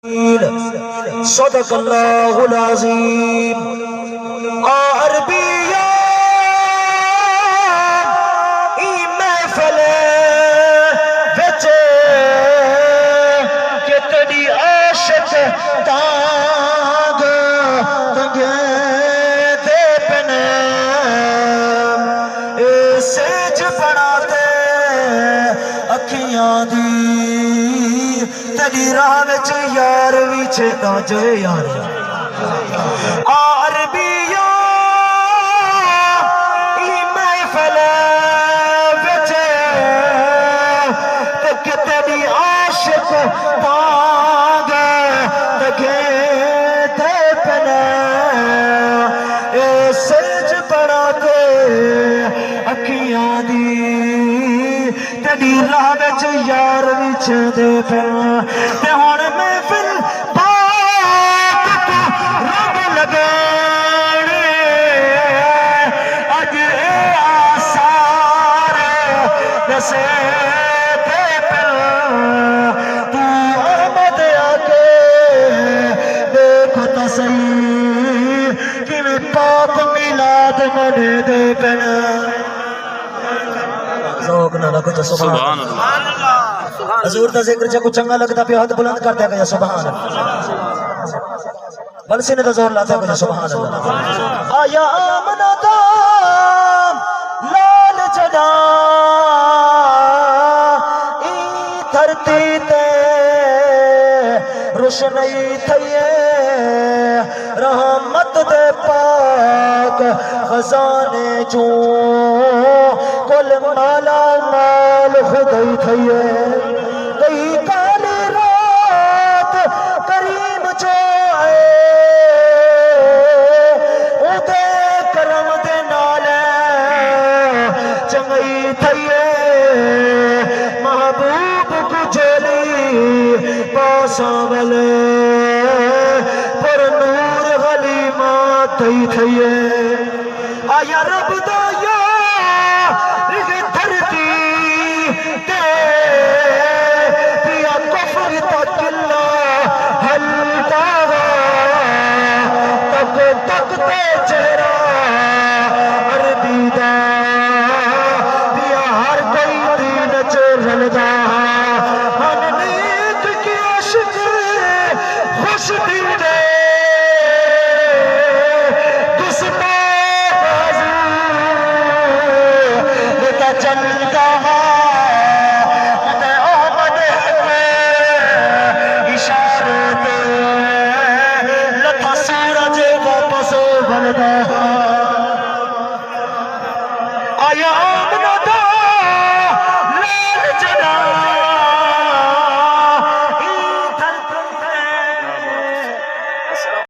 صدق اللہ العظیم. عربیہ ای محفل وچ کہ تڑی عاشق تانگ تنگے دے پنے اے سیج بناتے اکھیاں دی تیری راہ وچ یار وچ تا جو یار عربیہ ای محفل وچ کہ تیری عاشق تانگ تنگے دے پنے اے سج بناتے اکھیاں دی تیری راہ وچ یار وچ دے پنے تے ہن محفل پاک رب لگانے اج اے آثار دسے تے پن تو احمد آ کے دیکھ تو صحیح کہ پاک میلاد منے دے پن ذوق نہ لگو تو سبحان اللہ. حضور دا ذکر جے کو چنگا لگتا پہ ہاتھ بلند کر دیا گیا سبحان اللہ. بلسی نے تو زور لاتا گیا سبحان اللہ. آیا آمنہ دام لال جنا ای دھرتی تے روشنی تھئیے رحمت دے پاک خزانے چون کل مالا مال خدای تھئیے کئی کالی رات کریم جو آئے او دے کرم دے نالے چنگئی تھئیے محبوب کو جلی پاساول پر نور غلیمات تھئیے آیا رب دا یا دھرتی تے پیا کفر تک اللہ ہلتا تک تک تے چہرہ عربی دا پیا ہر کوئی دین چرل دا ہن نیک کی عشق خوش دل دے آیا